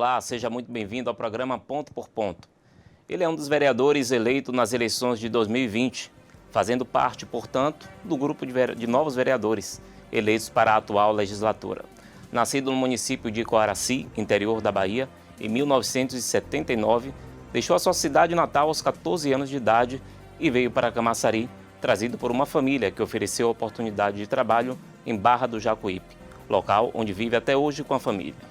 Olá, seja muito bem-vindo ao programa Ponto por Ponto. Ele é um dos vereadores eleito nas eleições de 2020, fazendo parte, portanto, do grupo de novos vereadores eleitos para a atual legislatura. Nascido no município de Coaraci, interior da Bahia, em 1979, deixou a sua cidade natal aos 14 anos de idade e veio para Camaçari, trazido por uma família que ofereceu oportunidade de trabalho em Barra do Jacuípe, local onde vive até hoje com a família.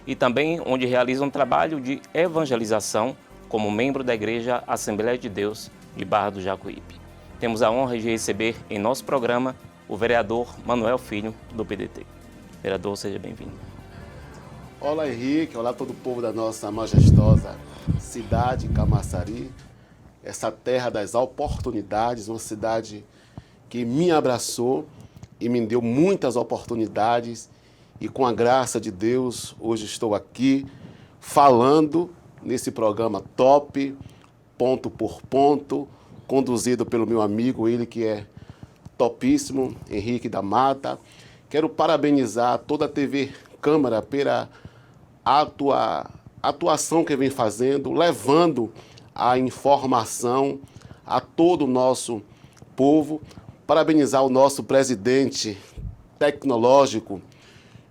E também onde realiza um trabalho de evangelização como membro da Igreja Assembleia de Deus de Barra do Jacuípe. Temos a honra de receber em nosso programa o vereador Manuel Filho, do PDT. Vereador, seja bem-vindo. Olá, Henrique. Olá, todo o povo da nossa majestosa cidade, Camaçari. Essa terra das oportunidades, uma cidade que me abraçou e me deu muitas oportunidades. E com a graça de Deus, hoje estou aqui falando nesse programa top, ponto por ponto, conduzido pelo meu amigo, ele que é topíssimo, Henrique da Mata. Quero parabenizar toda a TV Câmara pela atuação que vem fazendo, levando a informação a todo o nosso povo. Parabenizar o nosso presidente tecnológico,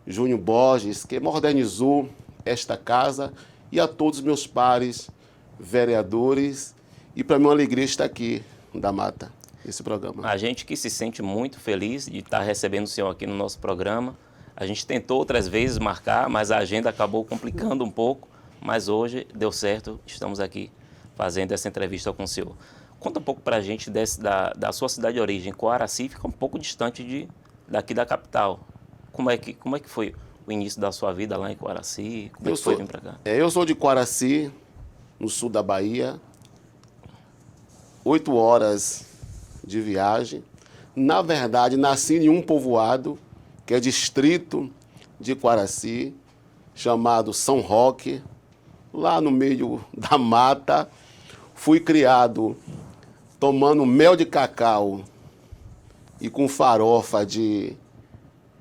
Júnior Borges, que modernizou esta casa, e a todos os meus pares, vereadores, e para mim é uma alegria estar aqui, da Mata, nesse programa. A gente que se sente muito feliz de estar recebendo o senhor aqui no nosso programa. A gente tentou outras vezes marcar, mas a agenda acabou complicando um pouco, mas hoje deu certo, estamos aqui fazendo essa entrevista com o senhor. Conta um pouco para a gente da sua cidade de origem. Coaraci fica um pouco distante daqui da capital. Como é que foi o início da sua vida lá em Coaraci? Como é que foi vir para cá? Eu sou de Coaraci, no sul da Bahia. 8 horas de viagem. Na verdade, nasci em um povoado, que é distrito de Coaraci, chamado São Roque, lá no meio da mata. Fui criado tomando mel de cacau e com farofa de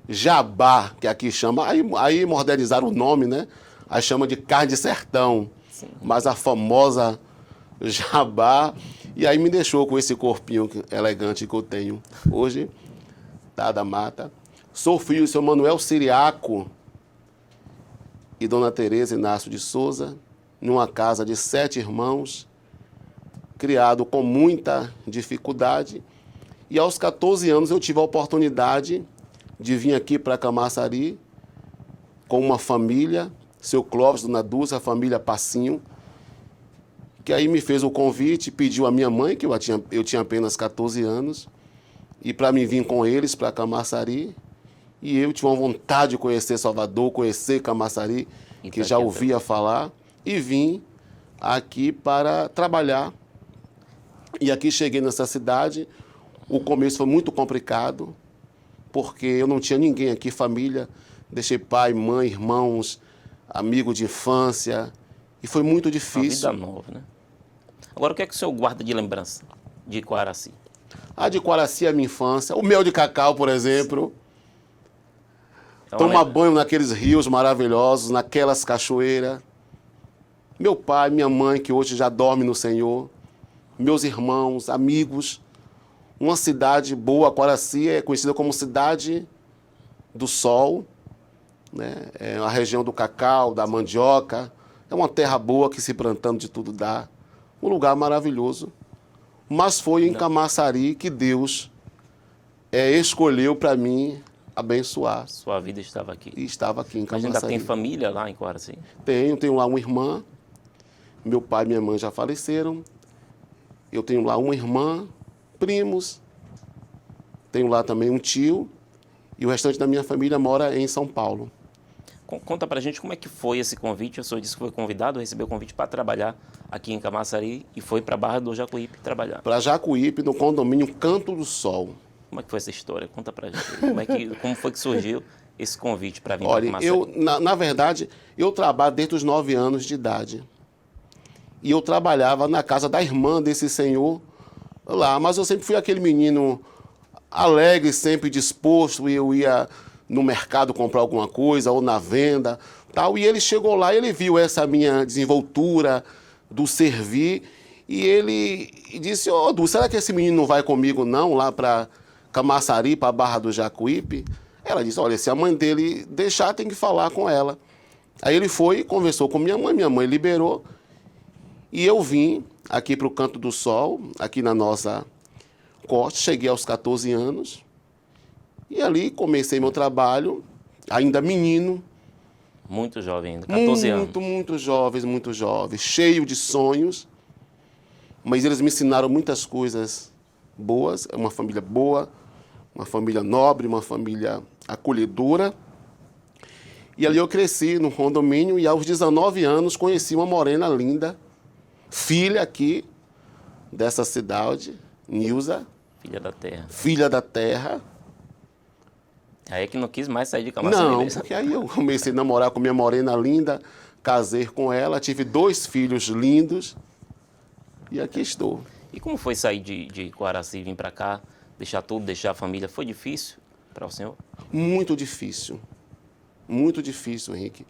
jabá, que aqui chama, aí modernizaram o nome, né? Aí chama de carne de sertão. Sim. Mas a famosa jabá, e aí me deixou com esse corpinho elegante que eu tenho hoje, da Mata. Sou filho do seu Manuel Siriaco e Dona Tereza Inácio de Souza, numa casa de 7 irmãos, criado com muita dificuldade. E aos 14 anos eu tive a oportunidade de vir aqui para Camaçari com uma família, seu Clóvis, Dona Dulce, a família Passinho, que aí me fez o convite, pediu a minha mãe, que eu tinha apenas 14 anos, e para mim vir com eles para Camaçari. E eu tinha uma vontade de conhecer Salvador, conhecer Camaçari, que já ouvia falar, e vim aqui para trabalhar. E aqui cheguei nessa cidade, o começo foi muito complicado, porque eu não tinha ninguém aqui, família, deixei pai, mãe, irmãos, amigos de infância, e foi muito difícil. Uma vida nova, né? Agora, o que é que o senhor guarda de lembrança de Coaraci? De Coaraci é a minha infância, o mel de cacau, por exemplo. Tomar banho naqueles rios maravilhosos, naquelas cachoeiras. Meu pai, minha mãe, que hoje já dorme no Senhor. Meus irmãos, amigos. Uma cidade boa, Coaraci é conhecida como cidade do sol, né? É a região do cacau, da mandioca. É uma terra boa que se plantando de tudo dá. Um lugar maravilhoso. Mas foi em Camaçari que Deus escolheu para mim abençoar. Sua vida estava aqui. E estava aqui em Camaçari. Mas ainda tem família lá em Coaraci? Tenho lá uma irmã. Meu pai e minha mãe já faleceram. Eu tenho lá uma irmã, primos. Tenho lá também um tio. E o restante da minha família mora em São Paulo. Conta pra gente como é que foi esse convite. O senhor disse que foi convidado, recebeu o convite para trabalhar aqui em Camaçari e foi para Barra do Jacuípe trabalhar. Para Jacuípe, no condomínio Canto do Sol. Como é que foi essa história? Conta pra gente. Como foi que surgiu esse convite para vir para Camaçari? Na verdade, eu trabalho desde os 9 anos de idade. E eu trabalhava na casa da irmã desse senhor lá. Mas eu sempre fui aquele menino alegre, sempre disposto, e eu ia no mercado comprar alguma coisa ou na venda, tal. E ele chegou lá e ele viu essa minha desenvoltura do servir e ele disse: ô, Du, será que esse menino não vai comigo não lá para Camaçari, para a Barra do Jacuípe? Ela disse: olha, se a mãe dele deixar, tem que falar com ela. Aí ele foi e conversou com minha mãe liberou e eu vim aqui para o Canto do Sol, aqui na nossa costa, cheguei aos 14 anos e ali comecei meu trabalho, ainda menino. Muito jovem ainda, 14 anos. Muito jovens, cheio de sonhos, mas eles me ensinaram muitas coisas boas, uma família boa, uma família nobre, uma família acolhedora. E ali eu cresci no condomínio e aos 19 anos conheci uma morena linda, filha aqui dessa cidade, Nilza. Filha da terra. Filha da terra. Aí é que não quis mais sair de Camaçari. Não, porque aí eu comecei a namorar com minha morena linda, casei com ela, tive 2 filhos lindos e aqui estou. E como foi sair de Coaraci e vir para cá, deixar tudo, deixar a família? Foi difícil para o senhor? Muito difícil, Henrique.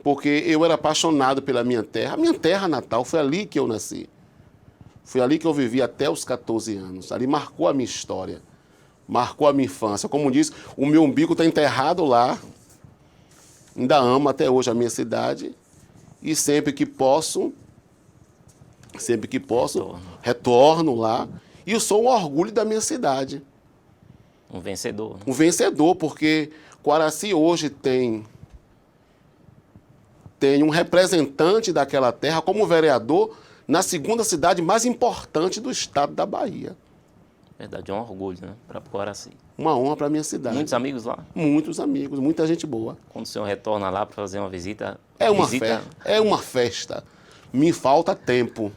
Porque eu era apaixonado pela minha terra. A minha terra natal, foi ali que eu nasci. Foi ali que eu vivi até os 14 anos. Ali marcou a minha história, marcou a minha infância. Como diz, o meu umbigo está enterrado lá. Ainda amo até hoje a minha cidade. E sempre que posso, retorno lá. E eu sou um orgulho da minha cidade. Um vencedor. Né? Um vencedor, porque Coaraci hoje tem um representante daquela terra como vereador na segunda cidade mais importante do estado da Bahia. Verdade, é um orgulho, né? Para Coaraci. Uma honra para a minha cidade. Muitos amigos lá? Muitos amigos, muita gente boa. Quando o senhor retorna lá para fazer uma visita... É uma festa. Me falta tempo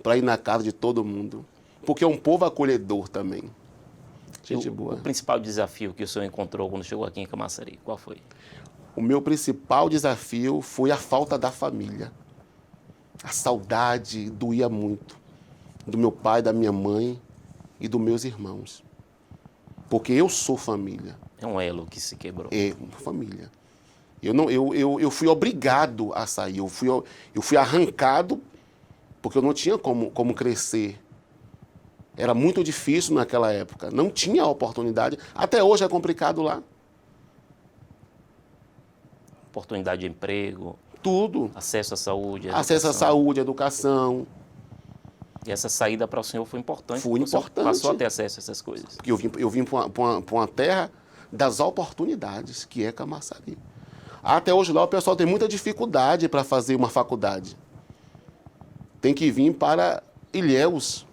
para ir na casa de todo mundo. Porque é um povo acolhedor também. Gente boa. O principal desafio que o senhor encontrou quando chegou aqui em Camaçari, qual foi? O meu principal desafio foi a falta da família. A saudade doía muito do meu pai, da minha mãe e dos meus irmãos. Porque eu sou família. É um elo que se quebrou. É uma família. Eu fui obrigado a sair, eu fui arrancado porque eu não tinha como crescer. Era muito difícil naquela época, não tinha oportunidade. Até hoje é complicado lá. Oportunidade de emprego. Tudo. Acesso à saúde. Acesso à saúde, educação. E essa saída para o senhor foi importante. Foi importante. Passou a ter acesso a essas coisas. Porque eu vim para uma terra das oportunidades, que é Camaçari. Até hoje lá o pessoal tem muita dificuldade para fazer uma faculdade. Tem que vir para Ilhéus.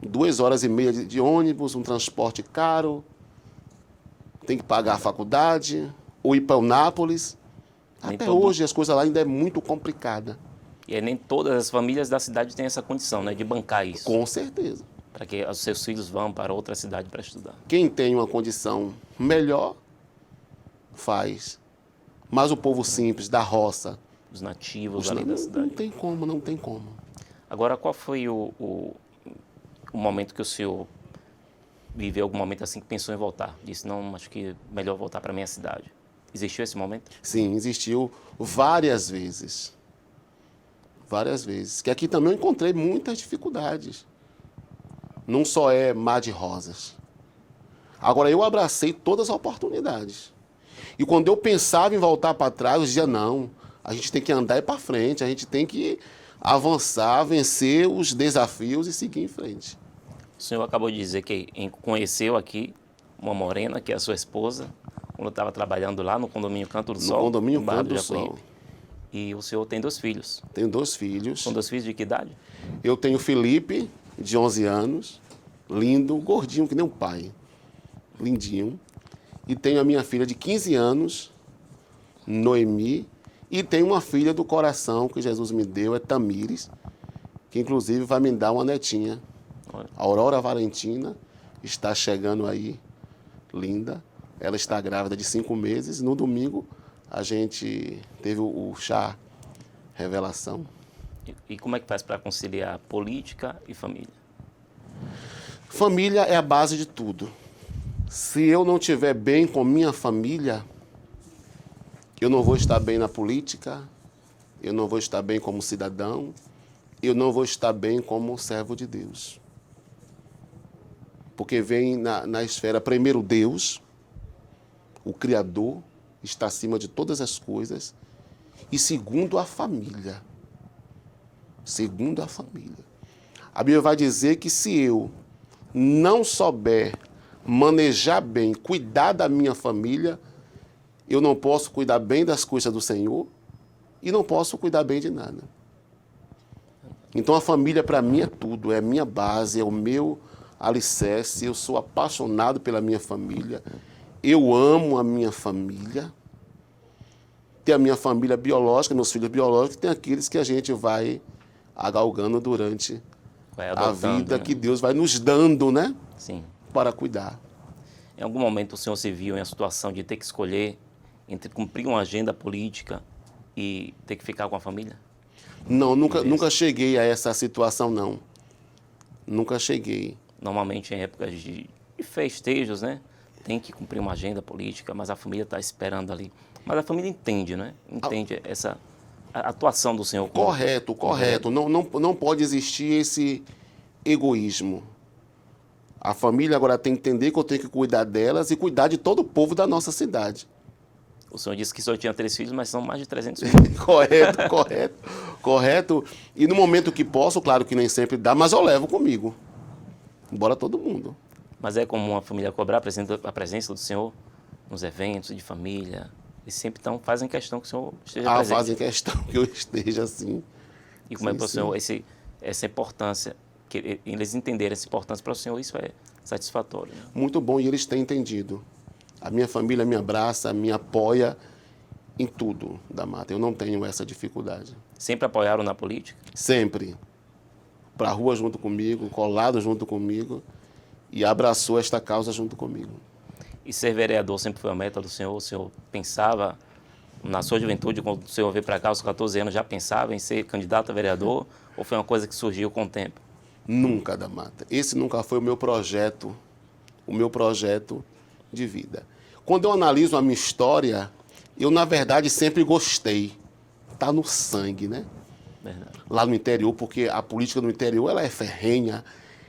2h30 de ônibus, um transporte caro. Tem que pagar a faculdade, ou ir para Eunápolis. Até hoje as coisas lá ainda é muito complicada. E nem todas as famílias da cidade têm essa condição, né, de bancar isso. Com certeza. Para que os seus filhos vão para outra cidade para estudar. Quem tem uma condição melhor, faz. Mas o povo simples, da roça... Os nativos ali da cidade. Não tem como. Agora, qual foi o momento que o senhor viveu, algum momento assim que pensou em voltar? Disse, não, acho que é melhor voltar para a minha cidade. Existiu esse momento? Sim, existiu várias vezes. Várias vezes. Que aqui também eu encontrei muitas dificuldades. Não só é mar de rosas. Agora, eu abracei todas as oportunidades. E quando eu pensava em voltar para trás, eu dizia, não, a gente tem que andar para frente, a gente tem que avançar, vencer os desafios e seguir em frente. O senhor acabou de dizer que conheceu aqui uma morena, que é a sua esposa, quando estava trabalhando lá no condomínio Canto do Sol. No condomínio Canto do Sol. E o senhor tem 2 filhos. Tenho 2 filhos. São 2 filhos de que idade? Eu tenho o Felipe, de 11 anos, lindo, gordinho que nem o pai, lindinho. E tenho a minha filha de 15 anos, Noemi, e tenho uma filha do coração que Jesus me deu, é Tamires, que inclusive vai me dar uma netinha. A Aurora Valentina está chegando aí, linda. Ela está grávida de 5 meses. No domingo, a gente teve o chá revelação. E como é que faz para conciliar política e família? Família é a base de tudo. Se eu não estiver bem com minha família, eu não vou estar bem na política, eu não vou estar bem como cidadão, eu não vou estar bem como servo de Deus. Porque vem na esfera, primeiro Deus, o Criador, está acima de todas as coisas, e segundo a família. Segundo a família. A Bíblia vai dizer que se eu não souber manejar bem, cuidar da minha família, eu não posso cuidar bem das coisas do Senhor e não posso cuidar bem de nada. Então a família para mim é tudo, é a minha base, é o meu alicerce, eu sou apaixonado pela minha família, eu amo a minha família. Tem a minha família biológica, meus filhos biológicos, tem aqueles que a gente vai agalgando durante a vida, né? Que Deus vai nos dando, né? Sim. Para cuidar. Em algum momento o senhor se viu em a situação de ter que escolher entre cumprir uma agenda política e ter que ficar com a família? Não, nunca cheguei a essa situação, não. Nunca cheguei. Normalmente em épocas de festejos, né? Tem que cumprir uma agenda política, mas a família está esperando ali. Mas a família entende, né? Entende essa a atuação do senhor. Correto. Não pode existir esse egoísmo. A família agora tem que entender que eu tenho que cuidar delas e cuidar de todo o povo da nossa cidade. O senhor disse que só tinha 3 filhos, mas são mais de 300 filhos. Correto. E no momento que posso, claro que nem sempre dá, mas eu levo comigo. Bora todo mundo. Mas é comum a família cobrar a presença do senhor nos eventos de família? Eles sempre fazem questão que o senhor esteja presente. Fazem questão que eu esteja, assim. E como é para o senhor essa importância, que eles entenderem essa importância para o senhor, isso é satisfatório, né? Muito bom, e eles têm entendido. A minha família me abraça, me apoia em tudo da Mata. Eu não tenho essa dificuldade. Sempre apoiaram na política? Sempre. Para a rua junto comigo, colado junto comigo, e abraçou esta causa junto comigo. E ser vereador sempre foi a meta do senhor? O senhor pensava, na sua juventude, quando o senhor veio para cá aos 14 anos, já pensava em ser candidato a vereador? Ou foi uma coisa que surgiu com o tempo? Nunca, da Mata. Esse nunca foi o meu projeto de vida. Quando eu analiso a minha história, eu, na verdade, sempre gostei. Está no sangue, né? Verdade. Lá no interior, porque a política no interior ela é ferrenha,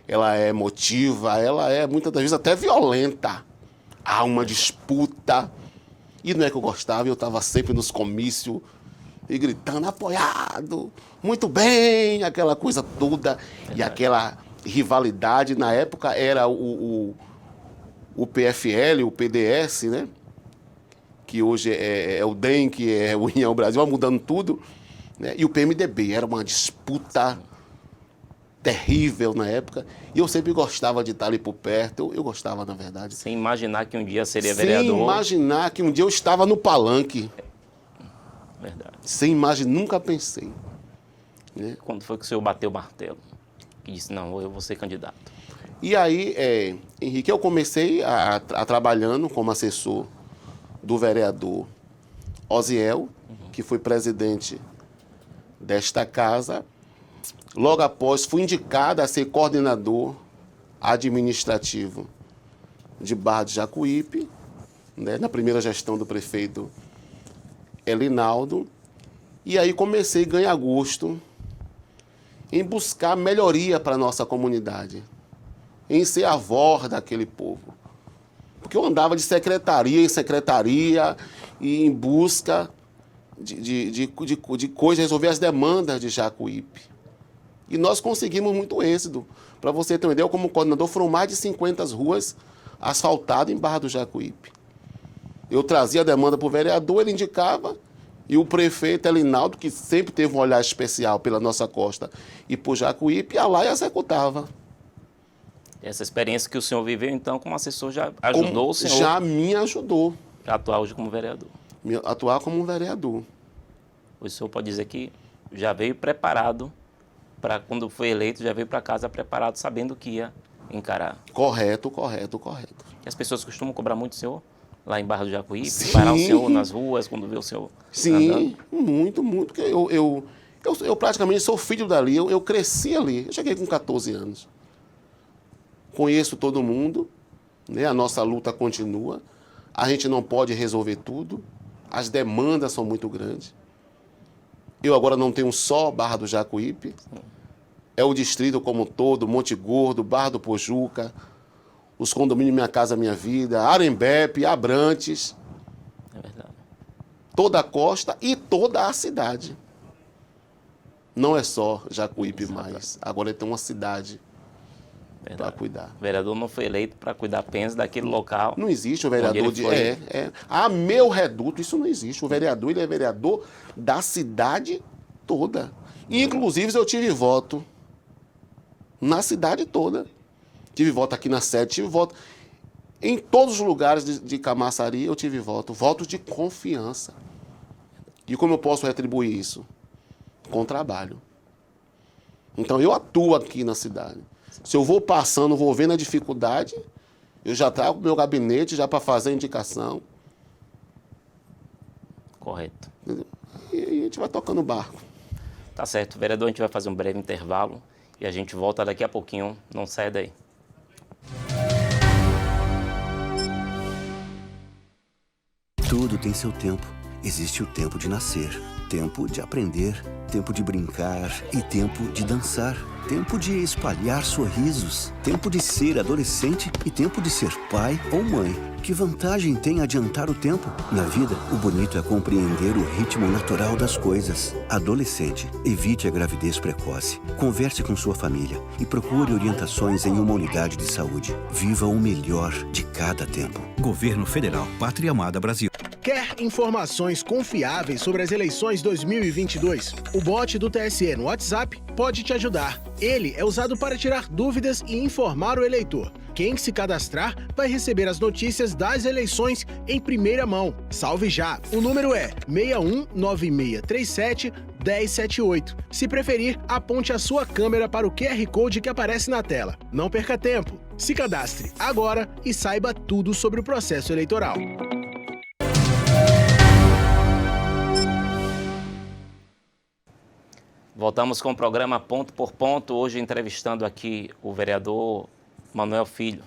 ela é emotiva, ela é, muitas das vezes, até violenta. Há uma disputa. E não é que eu gostava, eu estava sempre nos comícios e gritando, apoiado, muito bem, aquela coisa toda. Verdade. E aquela rivalidade, na época, era o PFL, o PDS, né? Que hoje é o DEM, que é o União Brasil, vai mudando tudo. Né? E o PMDB, era uma disputa terrível na época. E eu sempre gostava de estar ali por perto, eu gostava, na verdade. Sem imaginar que um dia seria vereador. Sem imaginar que um dia eu estava no palanque. Verdade. Sem imaginar, nunca pensei. Né? Quando foi que o senhor bateu o martelo? Que disse, não, eu vou ser candidato. E aí, Henrique, eu comecei a trabalhando como assessor do vereador Osiel, que foi presidente desta casa. Logo após, fui indicado a ser coordenador administrativo de Barra de Jacuípe, né, na primeira gestão do prefeito Elinaldo. E aí comecei a ganhar gosto em buscar melhoria para a nossa comunidade, em ser a voz daquele povo. Porque eu andava de secretaria em secretaria e em busca de coisas, resolver as demandas de Jacuípe. E nós conseguimos muito êxito. Para você ter uma ideia, eu, como coordenador, foram mais de 50 ruas asfaltadas em Barra do Jacuípe. Eu trazia a demanda para o vereador, ele indicava, e o prefeito Elinaldo, que sempre teve um olhar especial pela nossa costa e por Jacuípe, ia lá e executava. Essa experiência que o senhor viveu, então, como assessor, já ajudou o senhor? Já me ajudou. A atuar hoje como vereador? Atuar como um vereador. O senhor pode dizer que já veio preparado, para quando foi eleito, já veio para casa preparado, sabendo o que ia encarar. Correto. E as pessoas costumam cobrar muito o senhor, lá em Barra do Jacuípe, Sim. parar o senhor nas ruas, quando vê o senhor Sim, andando? muito. Porque eu praticamente sou filho dali, eu cresci ali. Eu cheguei com 14 anos. Conheço todo mundo, né? A nossa luta continua. A gente não pode resolver tudo. As demandas são muito grandes. Eu agora não tenho só Barra do Jacuípe. É o distrito como um todo, Monte Gordo, Barra do Pojuca, os condomínios Minha Casa Minha Vida, Arembepe, Abrantes. É verdade. Toda a costa e toda a cidade. Não é só Jacuípe mais. Agora tem uma cidade para cuidar. O vereador não foi eleito para cuidar apenas daquele local. Não existe um vereador de... foi... meu reduto, isso não existe. O vereador, ele é vereador da cidade toda. E, inclusive, eu tive voto na cidade toda. Tive voto aqui na sede, tive voto... Em todos os lugares de Camaçari eu tive voto. Voto de confiança. E como eu posso retribuir isso? Com trabalho. Então, eu atuo aqui na cidade. Se eu vou passando, vou vendo a dificuldade, eu já trago o meu gabinete já para fazer a indicação. Correto. E a gente vai tocando o barco. Tá certo. Vereador, a gente vai fazer um breve intervalo e a gente volta daqui a pouquinho. Não saia daí. Tudo tem seu tempo. Existe o tempo de nascer, tempo de aprender, tempo de brincar e tempo de dançar. Tempo de espalhar sorrisos, tempo de ser adolescente e tempo de ser pai ou mãe. Que vantagem tem adiantar o tempo? Na vida, o bonito é compreender o ritmo natural das coisas. Adolescente, evite a gravidez precoce. Converse com sua família e procure orientações em uma unidade de saúde. Viva o melhor de cada tempo. Governo Federal, Pátria Amada Brasil. Quer informações confiáveis sobre as eleições 2022? O bot do TSE no WhatsApp pode te ajudar. Ele é usado para tirar dúvidas e informar o eleitor. Quem se cadastrar vai receber as notícias das eleições em primeira mão. Salve já! O número é 619637-1078. Se preferir, aponte a sua câmera para o QR Code que aparece na tela. Não perca tempo. Se cadastre agora e saiba tudo sobre o processo eleitoral. Voltamos com o programa Ponto por Ponto, hoje entrevistando aqui o vereador Manuel Filho,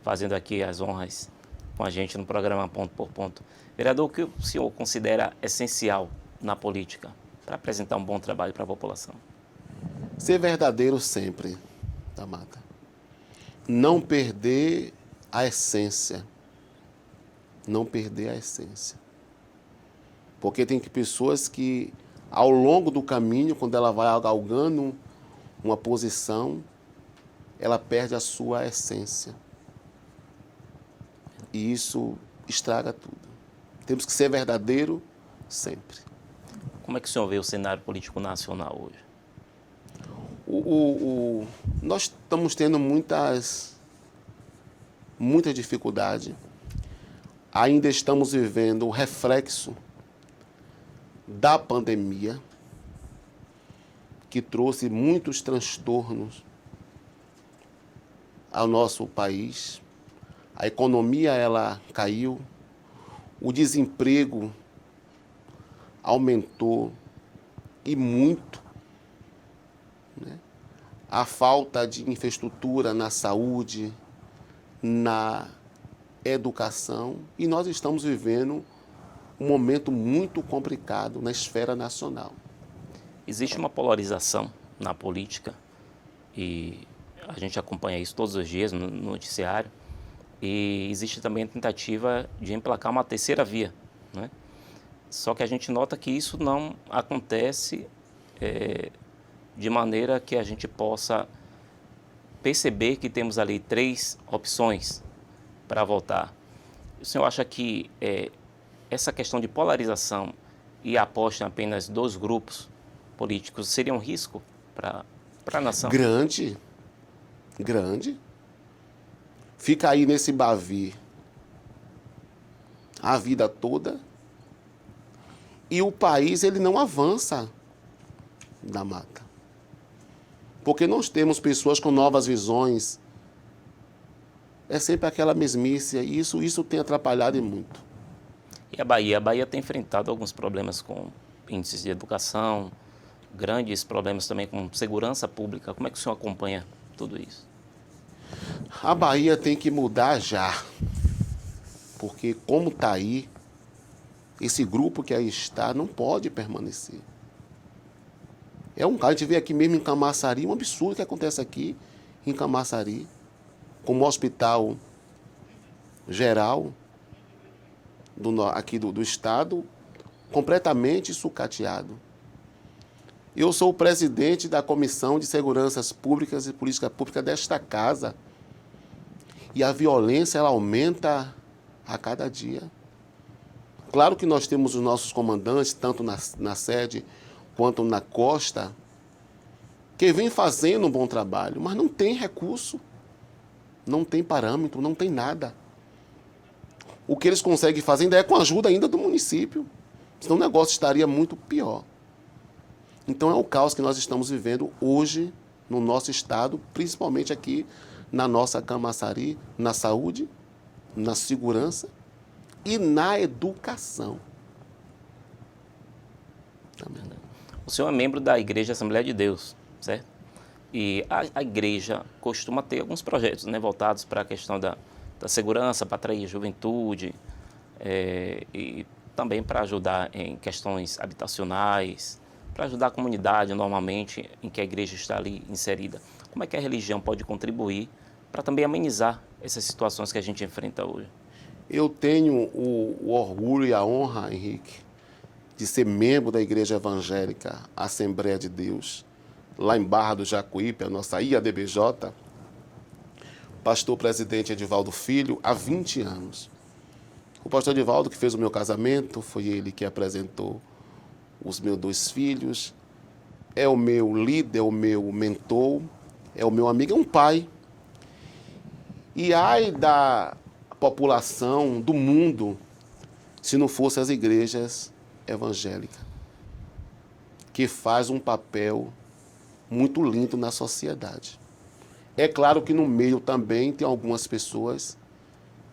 fazendo aqui as honras com a gente no programa Ponto por Ponto. Vereador, o que o senhor considera essencial na política para apresentar um bom trabalho para a população? Ser verdadeiro sempre, da Mata. Não perder a essência. Não perder a essência. Porque tem pessoas que, ao longo do caminho, quando ela vai galgando uma posição, ela perde a sua essência. E isso estraga tudo. Temos que ser verdadeiro sempre. Como é que o senhor vê o cenário político nacional hoje? Nós estamos tendo muita dificuldade. Ainda estamos vivendo o reflexo da pandemia, que trouxe muitos transtornos ao nosso país. A economia, ela caiu, o desemprego aumentou e muito, né? A falta de infraestrutura na saúde, na educação, e nós estamos vivendo um momento muito complicado na esfera nacional. Existe uma polarização na política e a gente acompanha isso todos os dias no noticiário, e existe também a tentativa de emplacar uma terceira via, né? Só que a gente nota que isso não acontece de maneira que a gente possa perceber que temos ali 3 opções para votar. O senhor acha que essa questão de polarização e a aposta em apenas 2 grupos políticos seria um risco para a nação? Grande. Fica aí nesse bavi a vida toda e o país, ele não avança na Mata. Porque nós temos pessoas com novas visões. É sempre aquela mesmice, e isso tem atrapalhado e muito. E a Bahia? A Bahia tem enfrentado alguns problemas com índices de educação, grandes problemas também com segurança pública. Como é que o senhor acompanha tudo isso? A Bahia tem que mudar já. Porque como está aí, esse grupo que aí está não pode permanecer. A gente vê aqui mesmo em Camaçari, um absurdo que acontece aqui em Camaçari, como hospital geral aqui do estado, completamente sucateado. Eu sou o presidente da Comissão de Seguranças Públicas e Política Pública desta casa. E a violência, ela aumenta a cada dia. Claro que nós temos os nossos comandantes, tanto na sede quanto na costa, que vem fazendo um bom trabalho, mas não tem recurso, não tem parâmetro, não tem nada. O que eles conseguem fazer ainda é com a ajuda ainda do município, senão o negócio estaria muito pior. Então é o caos que nós estamos vivendo hoje no nosso estado, principalmente aqui na nossa Camaçari, na saúde, na segurança e na educação. Também. O senhor é membro da Igreja Assembleia de Deus, certo? E a igreja costuma ter alguns projetos, né, voltados para a questão da segurança, para atrair juventude, e também para ajudar em questões habitacionais, para ajudar a comunidade normalmente em que a igreja está ali inserida. Como é que a religião pode contribuir para também amenizar essas situações que a gente enfrenta hoje? Eu tenho o orgulho e a honra, Henrique, de ser membro da Igreja Evangélica Assembleia de Deus, lá em Barra do Jacuípe, a nossa IADBJ, pastor presidente Edivaldo Filho, há 20 anos. O pastor Edivaldo que fez o meu casamento, foi ele que apresentou os meus 2 filhos, é o meu líder, é o meu mentor, é o meu amigo, é um pai. E ai da população, do mundo, se não fossem as igrejas evangélicas, que faz um papel muito lindo na sociedade. É claro que no meio também tem algumas pessoas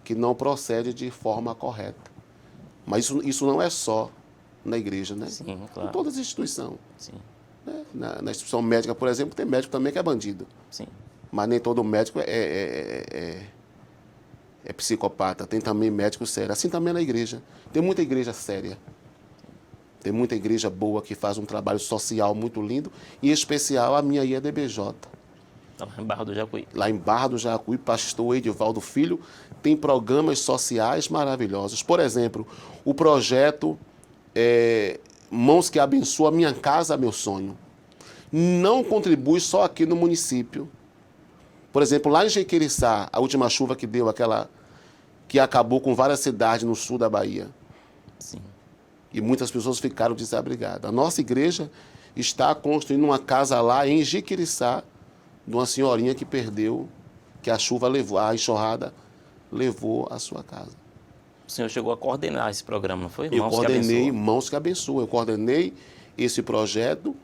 que não procedem de forma correta. Mas isso não é só na igreja, né? Sim, claro. Em todas as instituições. Sim. Né? Na instituição médica, por exemplo, tem médico também que é bandido. Sim. Mas nem todo médico é psicopata. Tem também médico sério. Assim também é na igreja. Tem muita igreja séria. Tem muita igreja boa que faz um trabalho social muito lindo, em especial a minha IADBJ. Lá em Barra do Jacuí. Lá em Barra do Jacuí, pastor Edivaldo Filho, tem programas sociais maravilhosos. Por exemplo, o projeto Mãos que Abençoam a Minha Casa, Meu Sonho. Não contribui só aqui no município. Por exemplo, lá em Jequiriçá, a última chuva que deu, aquela que acabou com várias cidades no sul da Bahia. Sim. E muitas pessoas ficaram desabrigadas. A nossa igreja está construindo uma casa lá em Jequiriçá, de uma senhorinha que perdeu, que a chuva levou, a enxurrada levou a sua casa. O senhor chegou a coordenar esse programa, não foi? Eu coordenei Mãos que Abençoam. Eu coordenei esse projeto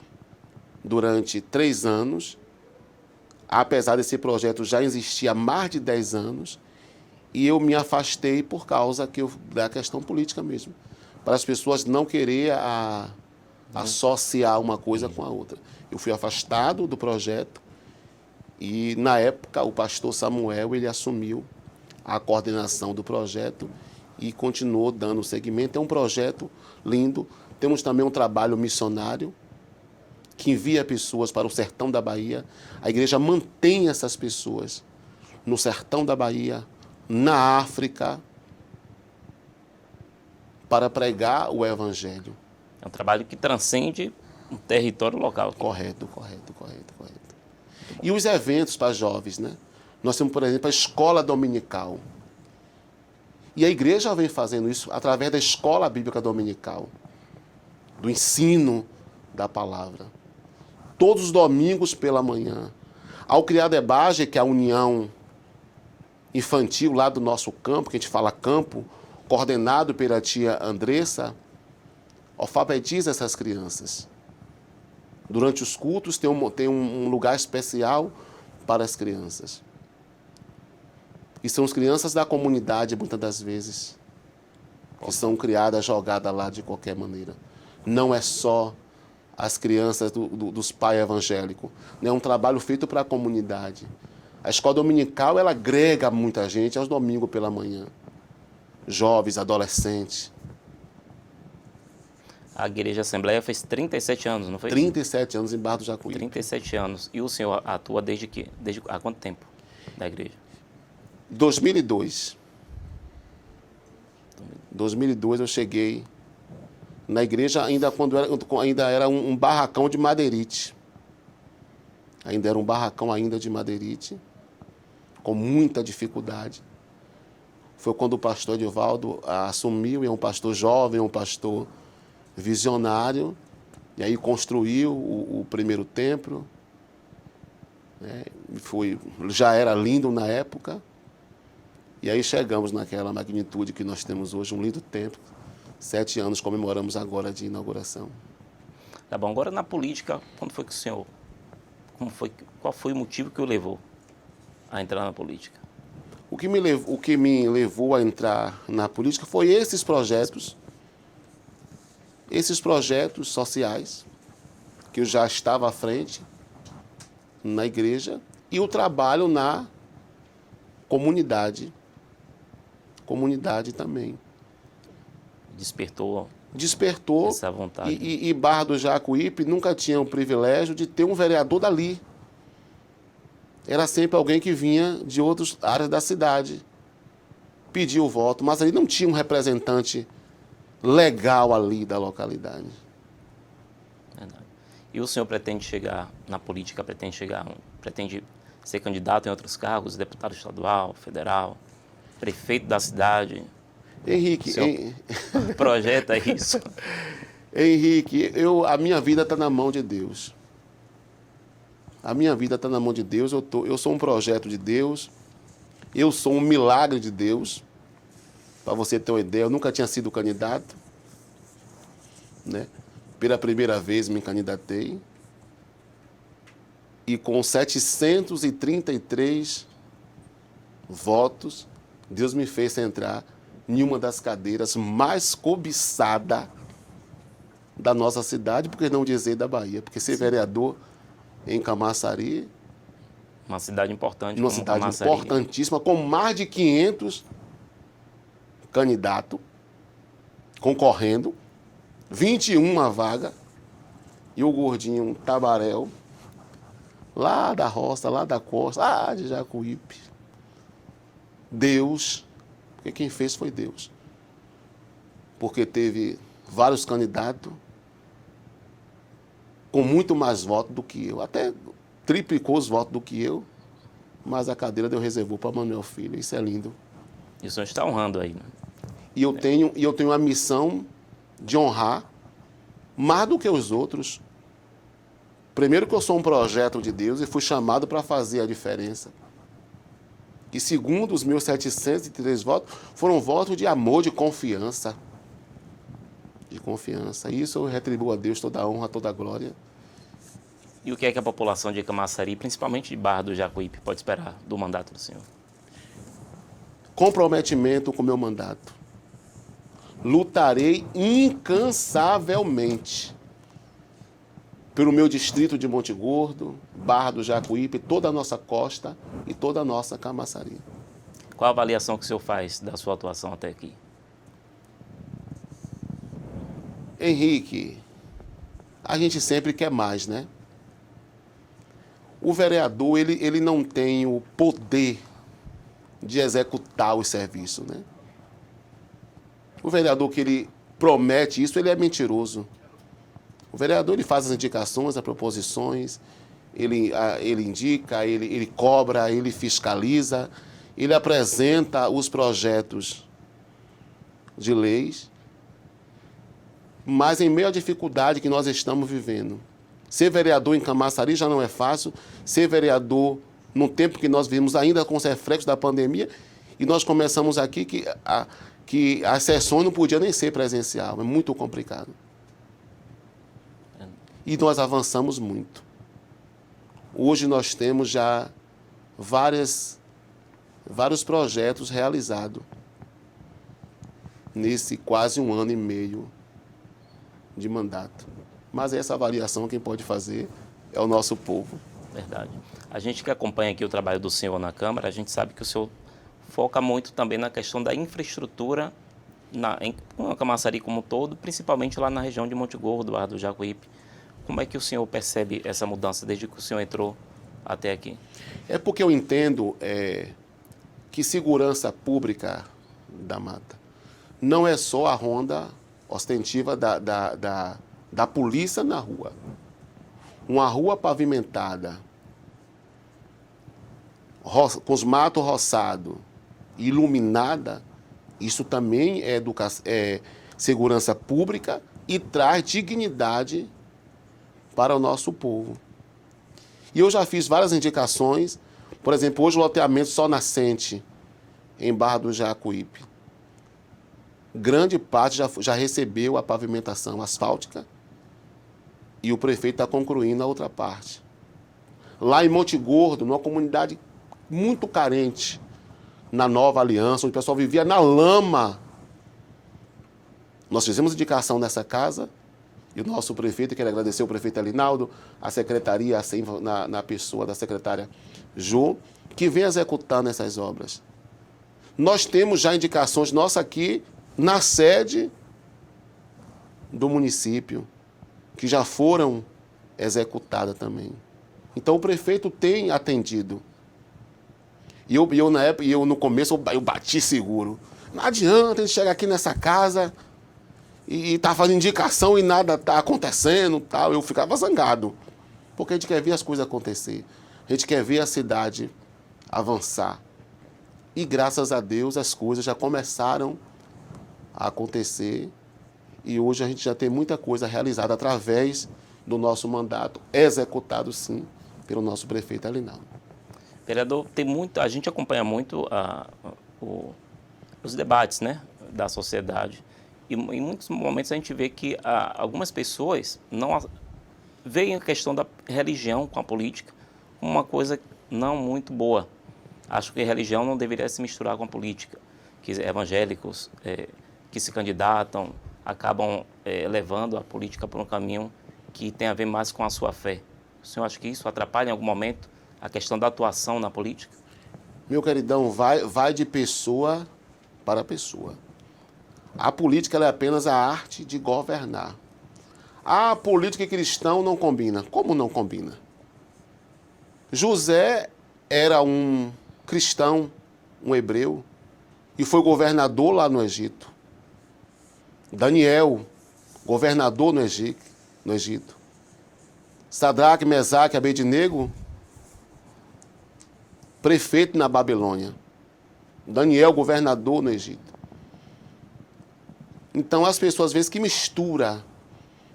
durante 3 anos. Apesar desse projeto já existir há mais de 10 anos, e eu me afastei por causa da questão política mesmo, para as pessoas não querer associar uma coisa com a outra. Eu fui afastado do projeto e, na época, o pastor Samuel ele assumiu a coordenação do projeto e continuou dando seguimento. É um projeto lindo. Temos também um trabalho missionário que envia pessoas para o sertão da Bahia. A igreja mantém essas pessoas no sertão da Bahia, na África, para pregar o Evangelho. É um trabalho que transcende um território local. Correto. E os eventos para jovens, né? Nós temos, por exemplo, a escola dominical. E a igreja vem fazendo isso através da escola bíblica dominical, do ensino da palavra. Todos os domingos pela manhã. Ao criar Debage, que é a união infantil lá do nosso campo, que a gente fala campo, coordenado pela tia Andressa, alfabetiza essas crianças. Durante os cultos tem um lugar especial para as crianças. E são as crianças da comunidade, muitas das vezes, que são criadas, jogadas lá de qualquer maneira. Não é só as crianças dos pais evangélicos. É um trabalho feito para a comunidade. A escola dominical, ela agrega muita gente aos domingos pela manhã. Jovens, adolescentes. A Igreja Assembleia fez 37 anos, não foi? 37 anos em Barra do Jacuípe. 37 anos. E o senhor atua desde há quanto tempo na igreja? 2002. 2002 eu cheguei na igreja ainda era um barracão de madeirite. Ainda era um barracão de madeirite, com muita dificuldade. Foi quando o pastor Edivaldo assumiu, é um pastor jovem, um pastor visionário, e aí construiu o primeiro templo. Né? Já era lindo na época, e aí chegamos naquela magnitude que nós temos hoje, um lindo templo. 7 anos comemoramos agora de inauguração. Tá bom, agora na política, qual foi o motivo que o levou a entrar na política? O que me levou a entrar na política foi esses projetos sociais, que eu já estava à frente na igreja, e o trabalho na comunidade também. Despertou essa vontade. E Barra do Jacuípe nunca tinha o privilégio de ter um vereador dali. Era sempre alguém que vinha de outras áreas da cidade, pedia o voto, mas ali não tinha um representante legal ali da localidade. Verdade. E o senhor pretende chegar na política, pretende ser candidato em outros cargos, deputado estadual, federal, prefeito da cidade? Henrique, projeta isso? Henrique, a minha vida está na mão de Deus. A minha vida está na mão de Deus, eu sou um projeto de Deus, eu sou um milagre de Deus. Para você ter uma ideia, eu nunca tinha sido candidato, né? Pela primeira vez me candidatei, e com 733 votos, Deus me fez entrar em uma das cadeiras mais cobiçadas da nossa cidade, por que não dizer da Bahia, porque ser vereador em Camaçari, uma cidade importante, uma cidade importantíssima, com mais de 500 candidatos concorrendo, 21 vaga, e o gordinho Tabaréu, lá da roça, lá da costa, lá de Jacuípe. Deus, porque quem fez foi Deus. Porque teve vários candidatos com muito mais votos do que eu, até triplicou os votos do que eu, mas a cadeira Deus reservou para Manuel Filho, isso é lindo. E o senhor está honrando aí, né? E eu tenho a missão de honrar mais do que os outros. Primeiro que eu sou um projeto de Deus e fui chamado para fazer a diferença. E segundo os meus 703 votos, foram votos de amor, de confiança. De confiança. E isso eu retribuo a Deus toda a honra, toda a glória. E o que é que a população de Camaçari, principalmente de Barra do Jacuípe, pode esperar do mandato do senhor? Comprometimento com o meu mandato. Lutarei incansavelmente pelo meu distrito de Monte Gordo, Barra do Jacuípe, toda a nossa costa e toda a nossa Camaçari. Qual a avaliação que o senhor faz da sua atuação até aqui? Henrique, a gente sempre quer mais, né? O vereador, ele não tem o poder de executar os serviços, né? O vereador que ele promete isso, ele é mentiroso. O vereador, ele faz as indicações, as proposições, ele indica, ele cobra, ele fiscaliza, ele apresenta os projetos de leis, mas em meio à dificuldade que nós estamos vivendo, ser vereador em Camaçari já não é fácil, ser vereador no tempo que nós vivemos ainda com os reflexos da pandemia, e nós começamos aqui que as sessões não podiam nem ser presencial, é muito complicado. E nós avançamos muito. Hoje nós temos já vários projetos realizados nesse quase 1 ano e meio de mandato. Mas essa avaliação quem pode fazer é o nosso povo. Verdade. A gente que acompanha aqui o trabalho do senhor na Câmara, a gente sabe que o senhor foca muito também na questão da infraestrutura em Camaçari como um todo, principalmente lá na região de Monte Gordo, Barra do Jacuípe. Como é que o senhor percebe essa mudança desde que o senhor entrou até aqui? É porque eu entendo que segurança pública da mata não é só a ronda ostentiva da polícia na rua. Uma rua pavimentada, com os matos roçados, iluminada, isso também é segurança pública e traz dignidade para o nosso povo. E eu já fiz várias indicações, por exemplo, hoje o loteamento Sol Nascente, em Barra do Jacuípe. Grande parte já recebeu a pavimentação asfáltica e o prefeito está concluindo a outra parte. Lá em Monte Gordo, numa comunidade muito carente, na Nova Aliança, onde o pessoal vivia na lama. Nós fizemos indicação nessa casa e o nosso prefeito, quero agradecer o prefeito Alinaldo, a secretaria, na pessoa da secretária Jo, que vem executando essas obras. Nós temos já indicações nossas aqui na sede do município, que já foram executadas também. Então o prefeito tem atendido. E eu na época, no começo, eu bati seguro. Não adianta a gente chegar aqui nessa casa e tá fazendo indicação e nada tá acontecendo, tal. Eu ficava zangado. Porque a gente quer ver as coisas acontecer. A gente quer ver a cidade avançar. E graças a Deus as coisas já começaram a acontecer. E hoje a gente já tem muita coisa realizada através do nosso mandato, executado sim pelo nosso prefeito Alinaldo. Vereador, a gente acompanha muito os debates, né, da sociedade. E em muitos momentos a gente vê que algumas pessoas não veem a questão da religião com a política como uma coisa não muito boa. Acho que a religião não deveria se misturar com a política. Que evangélicos que se candidatam acabam levando a política para um caminho que tem a ver mais com a sua fé. O senhor acha que isso atrapalha em algum momento a questão da atuação na política? Meu queridão, vai de pessoa para pessoa. A política ela é apenas a arte de governar. A política e cristão não combina. Como não combina? José era um cristão, um hebreu, e foi governador lá no Egito. Daniel, governador no Egito. Sadraque, Mesaque, Abednego, prefeito na Babilônia. Daniel, governador no Egito. Então, as pessoas, às vezes, que misturam.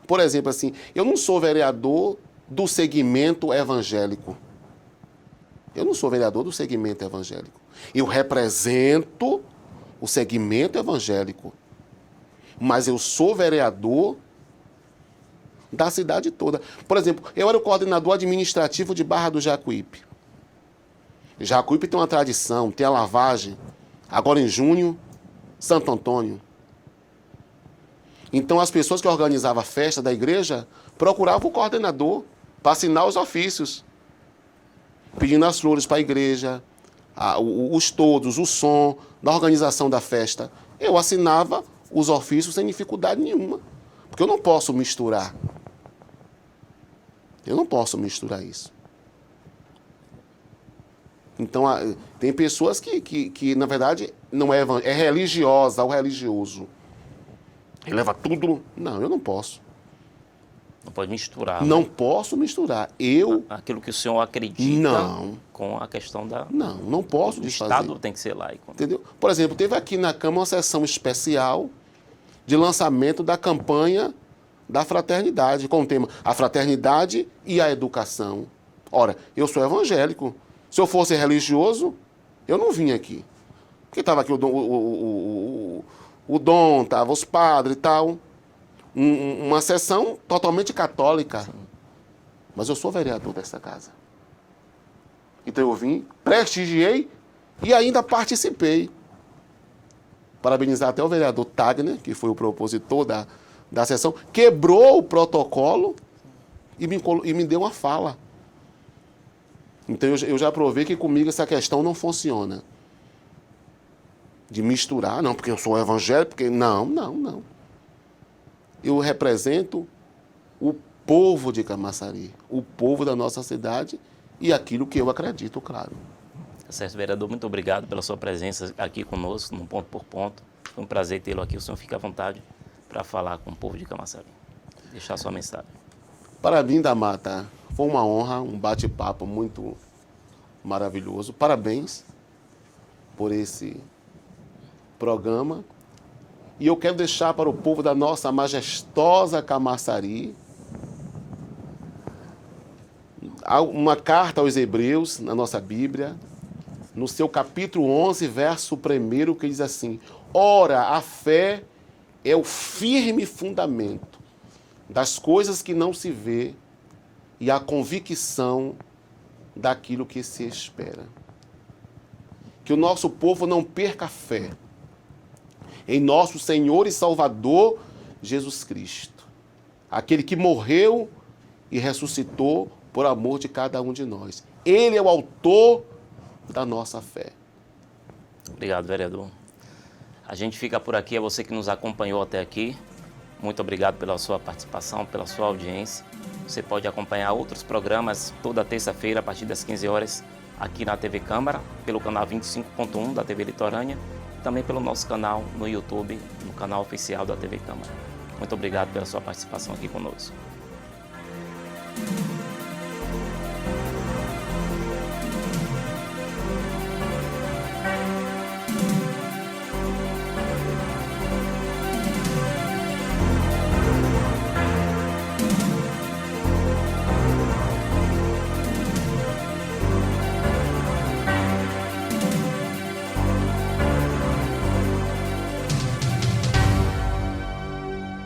Por exemplo, assim, eu não sou vereador do segmento evangélico. Eu não sou vereador do segmento evangélico. Eu represento o segmento evangélico. Mas eu sou vereador da cidade toda. Por exemplo, eu era o coordenador administrativo de Barra do Jacuípe. Jacuípe tem uma tradição, tem a lavagem. Agora em junho, Santo Antônio. Então as pessoas que organizavam a festa da igreja procuravam o coordenador para assinar os ofícios. Pedindo as flores para a igreja, os todos, o som da organização da festa. Eu assinava os ofícios sem dificuldade nenhuma. Porque eu não posso misturar. Eu não posso misturar isso. Então, tem pessoas que na verdade, não é religiosa ou religioso. Ele leva tudo. Não, eu não posso. Não pode misturar. Não posso misturar. Aquilo que o senhor acredita não. Com a questão da... Não posso desfazer. O Estado tem que ser laico. Entendeu? Por exemplo, teve aqui na Câmara uma sessão especial de lançamento da campanha da fraternidade, com o tema a fraternidade e a educação. Ora, eu sou evangélico. Se eu fosse religioso, eu não vinha aqui. Porque estava aqui o Dom, estava os padres e tal. Uma sessão totalmente católica. Sim. Mas eu sou vereador dessa casa. Então eu vim, prestigiei e ainda participei. Parabenizar até o vereador Tagner, que foi o propositor da sessão, quebrou o protocolo e me deu uma fala. Então eu já provei que comigo essa questão não funciona. De misturar, não, porque eu sou evangélico, porque... Não. Eu represento o povo de Camaçari, o povo da nossa cidade e aquilo que eu acredito, claro. Certo, vereador, muito obrigado pela sua presença aqui conosco, no Ponto por Ponto. Foi um prazer tê-lo aqui. O senhor fica à vontade para falar com o povo de Camaçari. Deixar sua mensagem. Para mim, da Mata, foi uma honra, um bate-papo muito maravilhoso. Parabéns por esse programa. E eu quero deixar para o povo da nossa majestosa Camaçari uma carta aos Hebreus, na nossa Bíblia, no seu capítulo 11, verso 1, que diz assim: ora, a fé é o firme fundamento das coisas que não se vê e a convicção daquilo que se espera. Que o nosso povo não perca a fé em nosso Senhor e Salvador Jesus Cristo, aquele que morreu e ressuscitou por amor de cada um de nós. Ele é o autor da nossa fé. Obrigado, vereador. A gente fica por aqui. É você que nos acompanhou até aqui. Muito obrigado pela sua participação, pela sua audiência. Você pode acompanhar outros programas toda terça-feira, a partir das 15 horas, aqui na TV Câmara, pelo canal 25.1 da TV Litorânea, e também pelo nosso canal no YouTube, no canal oficial da TV Câmara. Muito obrigado pela sua participação aqui conosco.